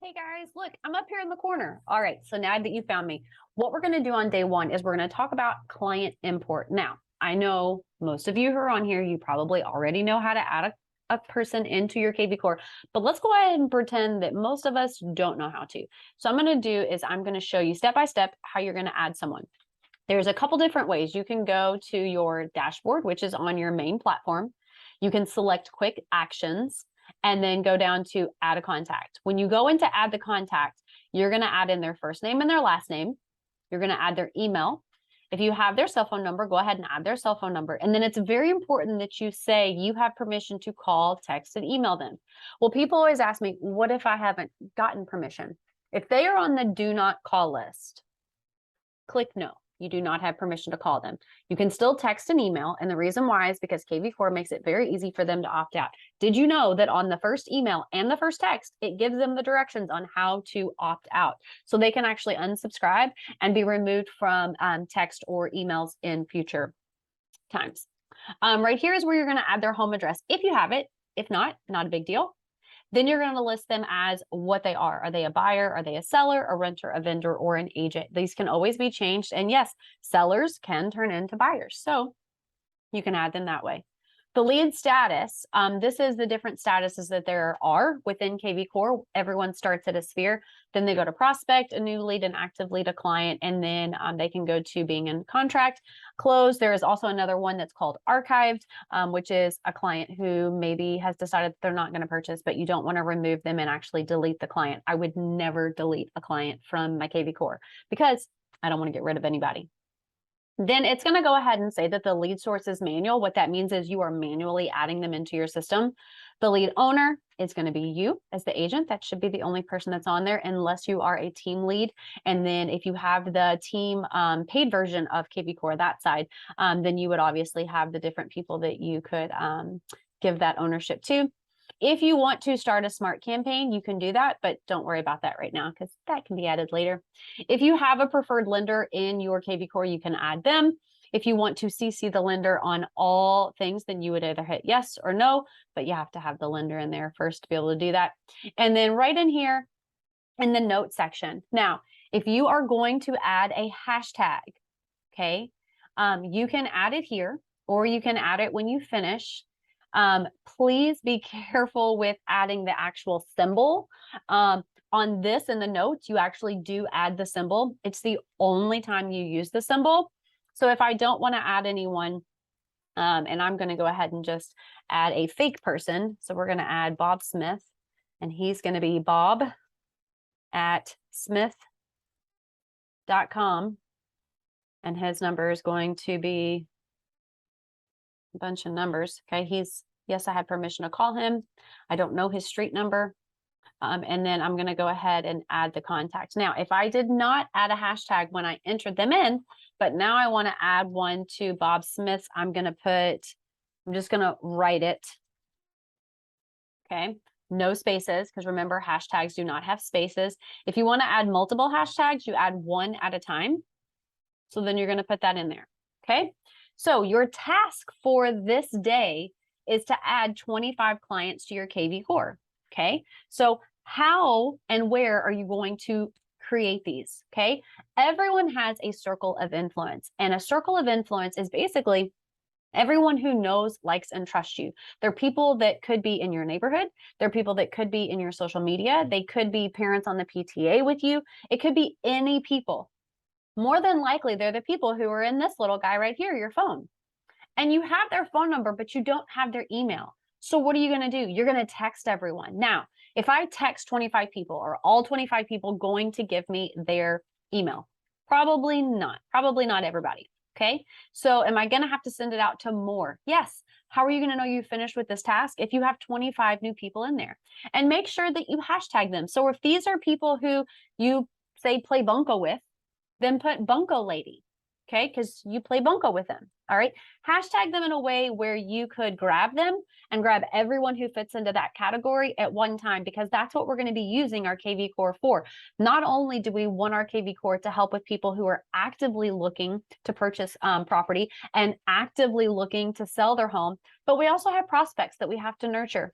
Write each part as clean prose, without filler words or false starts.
Hey guys, look, I'm up here in the corner. All right, so now that you found me, what we're going to do on day one is we're going to talk about client import. Now, I know most of you who are on here, you probably already know how to add a person into your kvCORE, but let's go ahead and pretend that most of us don't know how to. So I'm going to do is I'm going to show you step by step how you're going to add someone. There's a couple different ways. You can go to your dashboard, which is on your main platform. You can select quick actions and then go down to add a contact. When you go into add the contact, you're going to add in their first name and their last name. You're going to add their email. If you have their cell phone number, go ahead and add their cell phone number. And then it's very important that you say you have permission to call, text, and email them. Well, people always ask me, what if I haven't gotten permission? If they are on the do not call list, click no. You do not have permission to call them. You can still text and email, and the reason why is because kvCORE makes it very easy for them to opt out. Did you know that on the first email and the first text, it gives them the directions on how to opt out? So they can actually unsubscribe and be removed from text or emails in future times. Right here is where you're going to add their home address if you have it. If not, not a big deal. Then you're going to list them as what they are. Are they a buyer? Are they a seller, a renter, a vendor, or an agent? These can always be changed. And yes, sellers can turn into buyers. So you can add them that way. The lead status, this is the different statuses that there are within kvCORE. Everyone starts at a sphere, then they go to prospect, a new lead, an active lead, a client, and then they can go to being in contract, close. There is also another one that's called archived, which is a client who maybe has decided they're not going to purchase, but you don't want to remove them and actually delete the client. I would never delete a client from my kvCORE because I don't want to get rid of anybody. Then it's going to go ahead and say that the lead source is manual. What that means is you are manually adding them into your system. The lead owner is going to be you as the agent. That should be the only person that's on there unless you are a team lead. And then if you have the team paid version of kvCORE, that side, then you would obviously have the different people that you could give that ownership to. If you want to start a smart campaign, you can do that, but don't worry about that right now because that can be added later. If you have a preferred lender in your kvCORE, you can add them. If you want to CC the lender on all things, then you would either hit yes or no, but you have to have the lender in there first to be able to do that. And then right in here in the note section. Now, if you are going to add a hashtag, okay, you can add it here or you can add it when you finish. Please be careful with adding the actual symbol. On this in the notes, you actually do add the symbol. It's the only time you use the symbol. So if I don't want to add anyone, and I'm going to go ahead and just add a fake person. So we're going to add Bob Smith, and he's going to be bob@smith.com. And his number is going to be a bunch of numbers. Okay, yes, I have permission to call him. I don't know his street number. And then I'm going to go ahead and add the contact. Now, if I did not add a hashtag when I entered them in, but now I want to add one to Bob Smith's, I'm just going to write it. Okay, no spaces, because remember, hashtags do not have spaces. If you want to add multiple hashtags, you add one at a time. So then you're going to put that in there. Okay, so your task for this day is to add 25 clients to your kvCORE. Okay, so how and where are you going to create these? Okay, everyone has a circle of influence, and a circle of influence is basically everyone who knows, likes, and trusts you. They're people that could be in your neighborhood. They're people that could be in your social media. They could be parents on the PTA with you. It could be any people. More than likely, they're the people who are in this little guy right here, your phone. And you have their phone number, but you don't have their email. So what are you going to do? You're going to text everyone. Now, if I text 25 people, are all 25 people going to give me their email? Probably not. Probably not everybody. Okay. So am I going to have to send it out to more? Yes. How are you going to know you finished with this task if you have 25 new people in there? And make sure that you hashtag them. So if these are people who you say play bunco with, then put bunco lady. Okay, because you play bunco with them. All right, hashtag them in a way where you could grab them and grab everyone who fits into that category at one time, because that's what we're going to be using our kvCORE for. Not only do we want our kvCORE to help with people who are actively looking to purchase property and actively looking to sell their home, but we also have prospects that we have to nurture.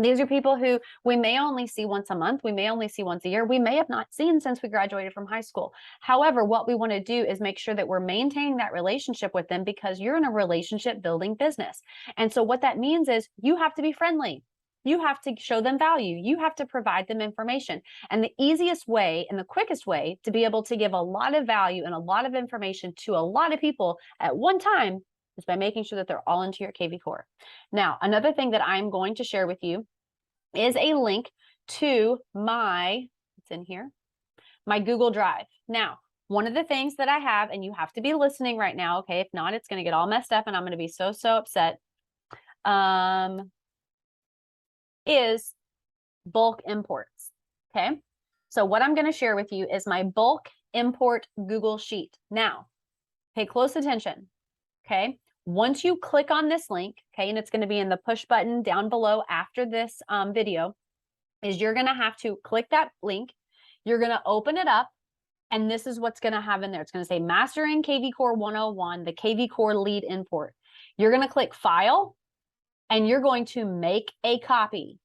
These are people who we may only see once a month. We may only see once a year. We may have not seen since we graduated from high school. However, what we want to do is make sure that we're maintaining that relationship with them, because you're in a relationship building business. And so what that means is you have to be friendly. You have to show them value. You have to provide them information. And the easiest way and the quickest way to be able to give a lot of value and a lot of information to a lot of people at one time is by making sure that they're all into your kvCORE. Now, another thing that I'm going to share with you is a link to it's in here, my Google Drive. Now, one of the things that I have, and you have to be listening right now, okay? If not, it's going to get all messed up and I'm going to be so upset, is bulk imports, okay? So what I'm going to share with you is my bulk import Google Sheet. Now, pay close attention, okay? Once you click on this link, okay, and it's going to be in the push button down below after this video, is you're going to have to click that link. You're going to open it up, and this is what's going to have in there. It's going to say Mastering kvCORE 101, the kvCORE lead import. You're going to click File, and you're going to make a copy,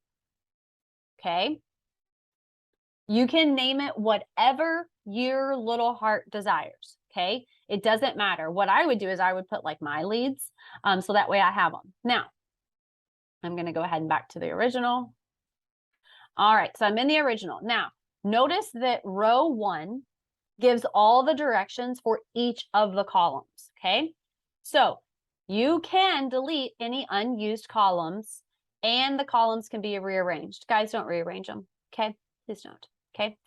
okay? You can name it whatever your little heart desires, okay? It doesn't matter. What I would do is I would put like my leads, so that way I have them. Now, I'm going to go ahead and back to the original. All right, so I'm in the original. Now, notice that row 1 gives all the directions for each of the columns, okay? So you can delete any unused columns, and the columns can be rearranged. Guys, don't rearrange them, okay? Please don't, okay?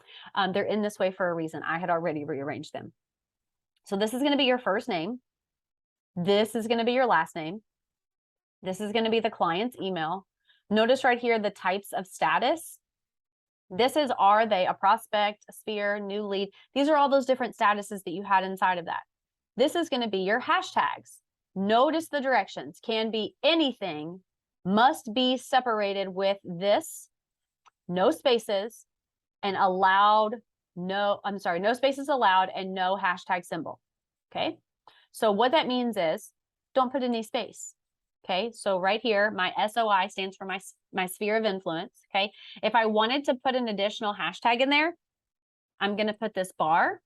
They're in this way for a reason. I had already rearranged them. So this is going to be your first name. This is going to be your last name. This is going to be the client's email. Notice right here the types of status. This is, are they a prospect, a sphere, new lead? These are all those different statuses that you had inside of that. This is going to be your hashtags. Notice the directions. Can be anything, must be separated with this, no spaces, and allowed, no spaces allowed, and no hashtag symbol, okay? So what that means is don't put any space, okay? So right here, my SOI stands for my sphere of influence, okay? If I wanted to put an additional hashtag in there, I'm going to put this bar.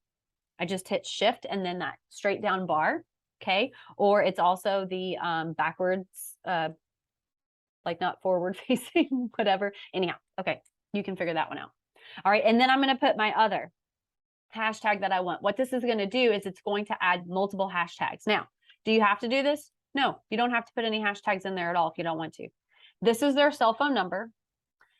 I just hit shift and then that straight down bar, okay? Or it's also the backwards, like not forward facing, whatever. Anyhow, okay, you can figure that one out. All right, and then I'm going to put my other hashtag that I want. What this is going to do is it's going to add multiple hashtags. Now, do you have to do this? No, you don't have to put any hashtags in there at all if you don't want to. This is their cell phone number.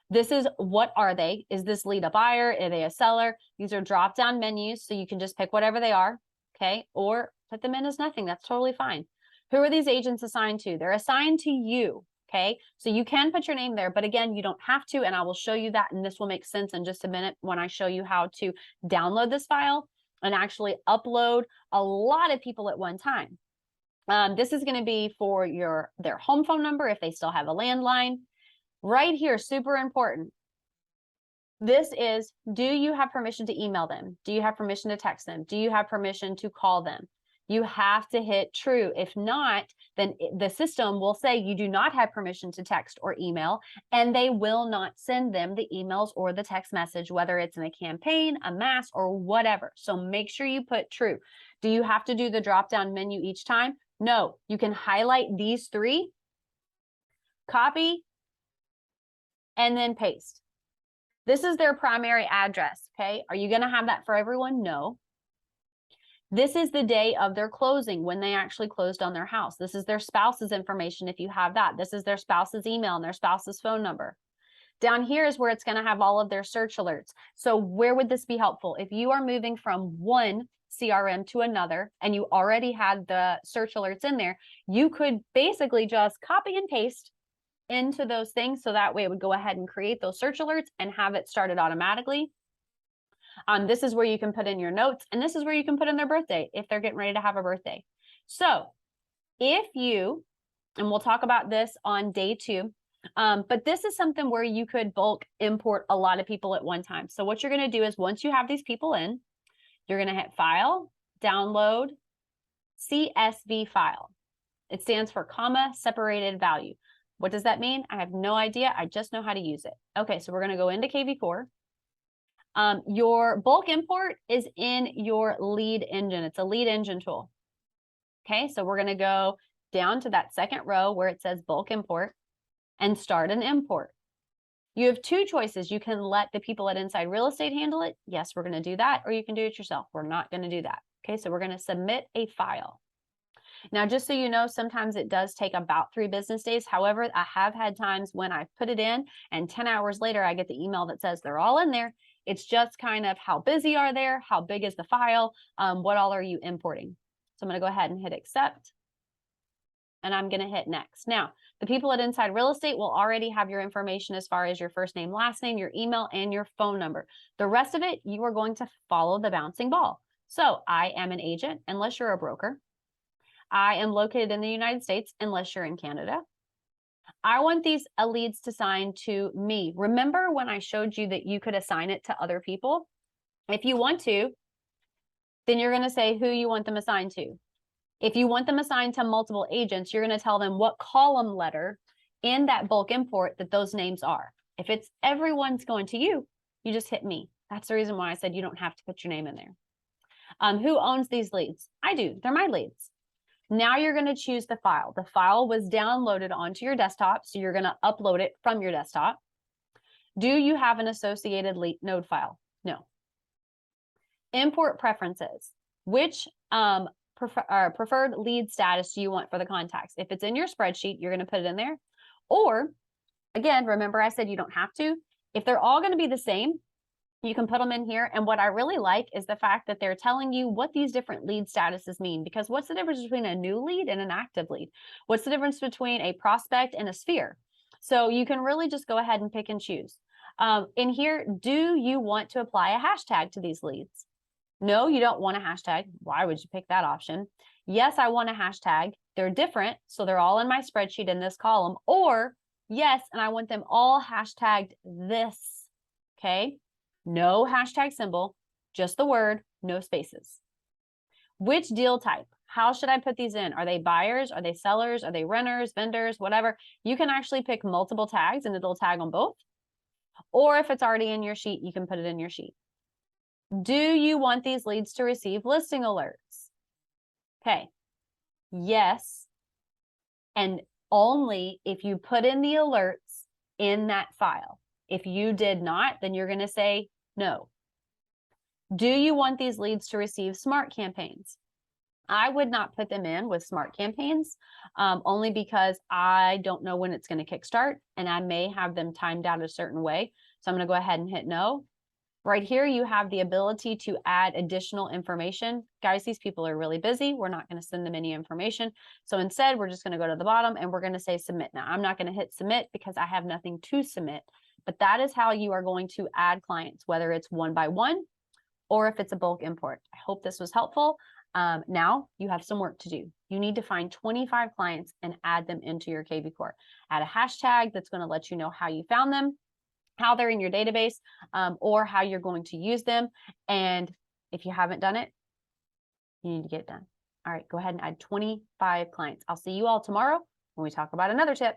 This is what are they? Is this lead a buyer? Are they a seller? These are drop-down menus, so you can just pick whatever they are, okay? Or put them in as nothing. That's totally fine. Who are these agents assigned to? They're assigned to you. Okay, so you can put your name there, but again, you don't have to, and I will show you that, and this will make sense in just a minute when I show you how to download this file and actually upload a lot of people at one time. This is going to be for their home phone number if they still have a landline. Right here, super important. This is, do you have permission to email them? Do you have permission to text them? Do you have permission to call them? You have to hit true. If not, then the system will say you do not have permission to text or email, and they will not send them the emails or the text message, whether it's in a campaign, a mass, or whatever. So make sure you put true. Do you have to do the drop-down menu each time? No, you can highlight these 3, copy, and then paste. This is their primary address, okay? Are you going to have that for everyone? No. This is the day of their closing, when they actually closed on their house. This is their spouse's information if you have that. This is their spouse's email and their spouse's phone number. Down here is where it's going to have all of their search alerts. So where would this be helpful? If you are moving from one CRM to another and you already had the search alerts in there, you could basically just copy and paste into those things. So that way it would go ahead and create those search alerts and have it started automatically. This is where you can put in your notes, and this is where you can put in their birthday if they're getting ready to have a birthday. So if you, and we'll talk about this on day 2, but this is something where you could bulk import a lot of people at one time. So what you're going to do is once you have these people in, you're going to hit File, Download, CSV File. It stands for comma separated value. What does that mean? I have no idea. I just know how to use it. Okay, so we're going to go into kvCORE. Your bulk import is in your lead engine. It's a lead engine tool. Okay, so we're going to go down to that second row where it says bulk import and start an import. You have two choices. You can let the people at Inside Real Estate handle it. Yes, we're going to do that. Or you can do it yourself. We're not going to do that. Okay, so we're going to submit a file. Now, just so you know, sometimes it does take about 3 business days. However, I have had times when I put it in and 10 hours later, I get the email that says they're all in there. It's just kind of how busy are they? How big is the file? What all are you importing? So I'm going to go ahead and hit accept. And I'm going to hit next. Now, the people at Inside Real Estate will already have your information as far as your first name, last name, your email, and your phone number. The rest of it, you are going to follow the bouncing ball. So I am an agent, unless you're a broker. I am located in the United States, unless you're in Canada. I want these leads to assign to me. Remember when I showed you that you could assign it to other people? If you want to, then you're going to say who you want them assigned to. If you want them assigned to multiple agents, you're going to tell them what column letter in that bulk import that those names are. If it's everyone's going to you, you just hit me. That's the reason why I said you don't have to put your name in there. Who owns these leads? I do. They're my leads. Now you're going to choose the file. The file was downloaded onto your desktop, so you're going to upload it from your desktop. Do you have an associated node file? No. Import preferences. Which preferred lead status do you want for the contacts? If it's in your spreadsheet, you're going to put it in there. Or, again, remember I said you don't have to. If they're all going to be the same, you can put them in here. And what I really like is the fact that they're telling you what these different lead statuses mean. Because what's the difference between a new lead and an active lead? What's the difference between a prospect and a sphere? So you can really just go ahead and pick and choose. In here, do you want to apply a hashtag to these leads? No, you don't want a hashtag. Why would you pick that option? Yes, I want a hashtag. They're different, so they're all in my spreadsheet in this column. Or yes, and I want them all hashtagged this, okay? No hashtag symbol, just the word, no spaces. Which deal type? How should I put these in? Are they buyers? Are they sellers? Are they renters, vendors, whatever? You can actually pick multiple tags and it'll tag on both. Or if it's already in your sheet, you can put it in your sheet. Do you want these leads to receive listing alerts? Okay. Yes. And only if you put in the alerts in that file. If you did not, then you're going to say no. Do you want these leads to receive smart campaigns? I would not put them in with smart campaigns, only because I don't know when it's going to kickstart and I may have them timed out a certain way. So I'm going to go ahead and hit no. Right here, you have the ability to add additional information. Guys, these people are really busy. We're not going to send them any information. So instead, we're just going to go to the bottom and we're going to say submit. Now, I'm not going to hit submit because I have nothing to submit, but that is how you are going to add clients, whether it's one by one or if it's a bulk import. I hope this was helpful. Now you have some work to do. You need to find 25 clients and add them into your kvCORE. Add a hashtag that's going to let you know how you found them, how they're in your database, or how you're going to use them. And if you haven't done it, you need to get it done. All right, go ahead and add 25 clients. I'll see you all tomorrow when we talk about another tip.